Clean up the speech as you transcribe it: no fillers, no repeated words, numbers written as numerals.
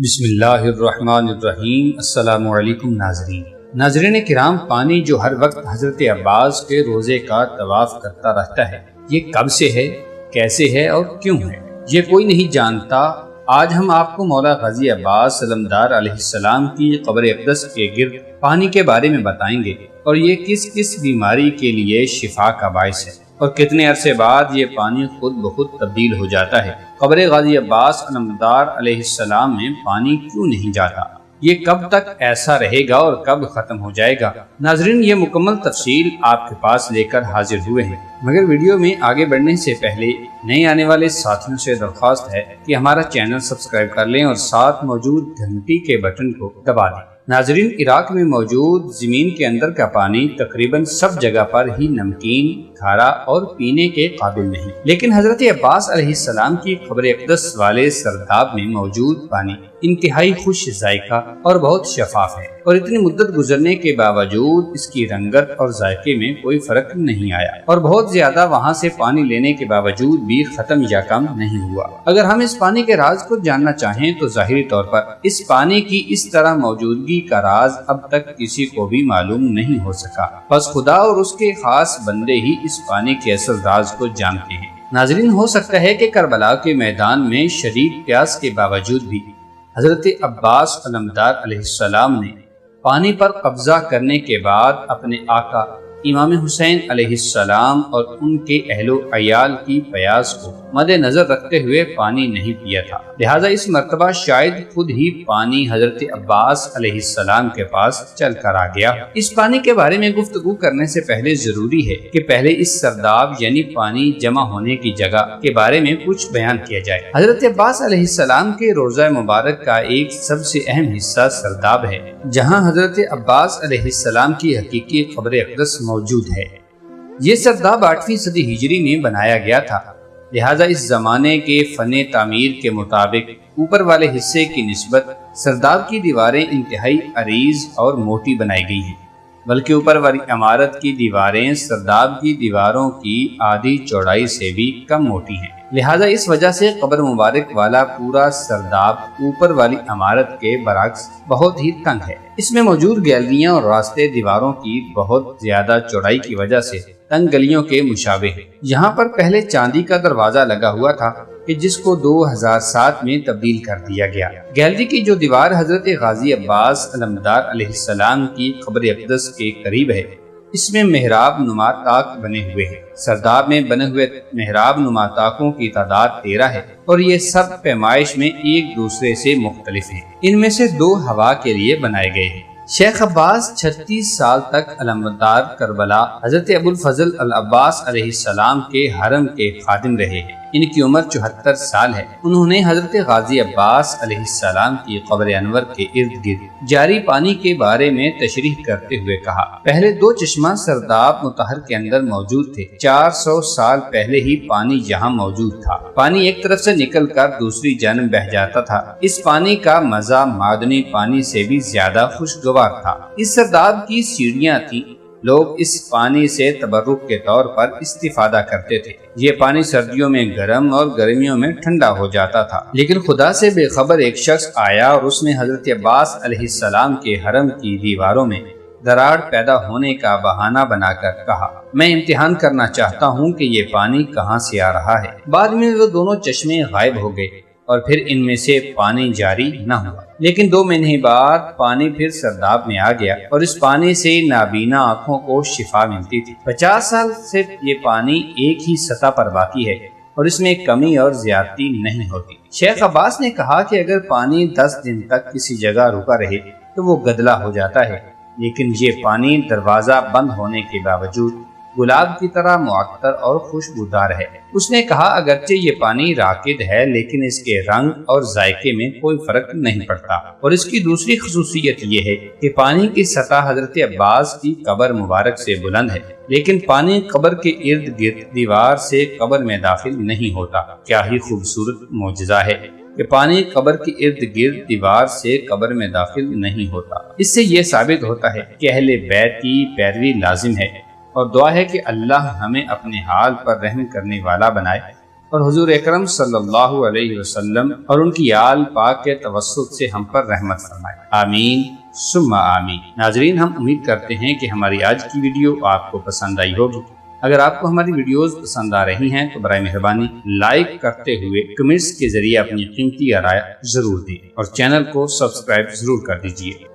بسم اللہ الرحمن الرحیم۔ السلام علیکم ناظرین کرام، پانی جو ہر وقت حضرت عباس کے روزے کا طواف کرتا رہتا ہے، یہ کب سے ہے، کیسے ہے اور کیوں ہے، یہ کوئی نہیں جانتا۔ آج ہم آپ کو مولا غازی عباس علمدار علیہ السلام کی قبر اقدس کے گرد پانی کے بارے میں بتائیں گے، اور یہ کس کس بیماری کے لیے شفا کا باعث ہے، اور کتنے عرصے بعد یہ پانی خود بخود تبدیل ہو جاتا ہے۔ قبر غازی عباس علمدار علیہ السلام میں پانی کیوں نہیں جاتا، یہ کب تک ایسا رہے گا اور کب ختم ہو جائے گا؟ ناظرین، یہ مکمل تفصیل آپ کے پاس لے کر حاضر ہوئے ہیں، مگر ویڈیو میں آگے بڑھنے سے پہلے نئے آنے والے ساتھیوں سے درخواست ہے کہ ہمارا چینل سبسکرائب کر لیں اور ساتھ موجود گھنٹی کے بٹن کو دبا دیں۔ ناظرین، عراق میں موجود زمین کے اندر کا پانی تقریباً سب جگہ پر ہی نمکین، کھارا اور پینے کے قابل نہیں، لیکن حضرت عباس علیہ السلام کی قبر اقدس والے سرداب میں موجود پانی انتہائی خوش ذائقہ اور بہت شفاف ہے، اور اتنی مدت گزرنے کے باوجود اس کی رنگت اور ذائقے میں کوئی فرق نہیں آیا، اور بہت زیادہ وہاں سے پانی لینے کے باوجود بھی ختم یا کم نہیں ہوا۔ اگر ہم اس پانی کے راز کو جاننا چاہیں تو ظاہری طور پر اس پانی کی اس طرح موجودگی کا راز اب تک کسی کو بھی معلوم نہیں ہو سکا، بس خدا اور اس کے خاص بندے ہی اس پانی کے اصل راز کو جانتے ہیں۔ ناظرین، ہو سکتا ہے کہ کربلا کے میدان میں شدید پیاس کے باوجود بھی حضرت عباس علمدار علیہ السلام نے پانی پر قبضہ کرنے کے بعد اپنے آقا امام حسین علیہ السلام اور ان کے اہل و عیال کی پیاس کو مد نظر رکھتے ہوئے پانی نہیں پیا تھا، لہذا اس مرتبہ شاید خود ہی پانی حضرت عباس علیہ السلام کے پاس چل کر آ گیا۔ اس پانی کے بارے میں گفتگو کرنے سے پہلے ضروری ہے کہ پہلے اس سرداب یعنی پانی جمع ہونے کی جگہ کے بارے میں کچھ بیان کیا جائے۔ حضرت عباس علیہ السلام کے روضہ مبارک کا ایک سب سے اہم حصہ سرداب ہے، جہاں حضرت عباس علیہ السلام کی حقیقی قبر اقدس موجود ہے۔ یہ سرداب 8ویں صدی ہجری میں بنایا گیا تھا، لہذا اس زمانے کے فن تعمیر کے مطابق اوپر والے حصے کی نسبت سرداب کی دیواریں انتہائی عریض اور موٹی بنائی گئی ہیں، بلکہ اوپر والی عمارت کی دیواریں سرداب کی دیواروں کی آدھی چوڑائی سے بھی کم موٹی ہیں، لہذا اس وجہ سے قبر مبارک والا پورا سرداب اوپر والی عمارت کے برعکس بہت ہی تنگ ہے۔ اس میں موجود گیلریاں اور راستے دیواروں کی بہت زیادہ چوڑائی کی وجہ سے تنگ گلیوں کے مشابہ ہے۔ یہاں پر پہلے چاندی کا دروازہ لگا ہوا تھا کہ جس کو 2007 میں تبدیل کر دیا گیا۔ گیلری کی جو دیوار حضرت غازی عباس علمدار علیہ السلام کی قبر اقدس کے قریب ہے، اس میں محراب نما طاق بنے ہوئے ہیں۔ سرداب میں بنے ہوئے محراب نما طاقوں کی تعداد 13 ہے، اور یہ سب پیمائش میں ایک دوسرے سے مختلف ہیں۔ ان میں سے 2 ہوا کے لیے بنائے گئے ہیں۔ شیخ عباس 36 سال تک علمدار کربلا حضرت ابوالفضل العباس علیہ السلام کے حرم کے خادم رہے ہیں۔ ان کی عمر 74 سال ہے۔ انہوں نے حضرت غازی عباس علیہ السلام کی قبر انور کے ارد گرد جاری پانی کے بارے میں تشریح کرتے ہوئے کہا، پہلے 2 چشمہ سرداب مطہر کے اندر موجود تھے۔ 400 سال پہلے ہی پانی یہاں موجود تھا۔ پانی ایک طرف سے نکل کر دوسری جانب بہہ جاتا تھا۔ اس پانی کا مزہ معدنی پانی سے بھی زیادہ خوشگوار تھا۔ اس سرداب کی سیڑھیاں تھیں، لوگ اس پانی سے تبرک کے طور پر استفادہ کرتے تھے۔ یہ پانی سردیوں میں گرم اور گرمیوں میں ٹھنڈا ہو جاتا تھا، لیکن خدا سے بے خبر ایک شخص آیا اور اس نے حضرت عباس علیہ السلام کے حرم کی دیواروں میں دراڑ پیدا ہونے کا بہانہ بنا کر کہا، میں امتحان کرنا چاہتا ہوں کہ یہ پانی کہاں سے آ رہا ہے۔ بعد میں وہ دونوں چشمے غائب ہو گئے اور پھر ان میں سے پانی جاری نہ ہوا، لیکن 2 مہینے بعد پانی پھر سرداب میں آ گیا، اور اس پانی سے نابینا آنکھوں کو شفا ملتی تھی۔ 50 سال سے یہ پانی ایک ہی سطح پر باقی ہے، اور اس میں کمی اور زیادتی نہیں ہوتی۔ شیخ عباس نے کہا کہ اگر پانی 10 دن تک کسی جگہ رکا رہے تو وہ گدلا ہو جاتا ہے، لیکن یہ پانی دروازہ بند ہونے کے باوجود گلاب کی طرح معطر اور خوشبودار ہے۔ اس نے کہا، اگرچہ یہ پانی راکد ہے لیکن اس کے رنگ اور ذائقے میں کوئی فرق نہیں پڑتا، اور اس کی دوسری خصوصیت یہ ہے کہ پانی کی سطح حضرت عباس کی قبر مبارک سے بلند ہے، لیکن پانی قبر کے ارد گرد دیوار سے قبر میں داخل نہیں ہوتا۔ کیا ہی خوبصورت معجزہ ہے کہ پانی قبر کے ارد گرد دیوار سے قبر میں داخل نہیں ہوتا۔ اس سے یہ ثابت ہوتا ہے کہ اہل بیت کی پیروی لازم ہے، اور دعا ہے کہ اللہ ہمیں اپنے حال پر رحم کرنے والا بنائے اور حضور اکرم صلی اللہ علیہ وسلم اور ان کی آل پاک کے توسط سے ہم پر رحمت فرمائے، آمین ثم آمین۔ ناظرین، ہم امید کرتے ہیں کہ ہماری آج کی ویڈیو آپ کو پسند آئی ہوگی۔ اگر آپ کو ہماری ویڈیوز پسند آ رہی ہیں تو برائے مہربانی لائک کرتے ہوئے کمنٹس کے ذریعے اپنی قیمتی آراء ضرور دیں اور چینل کو سبسکرائب ضرور کر دیجیے۔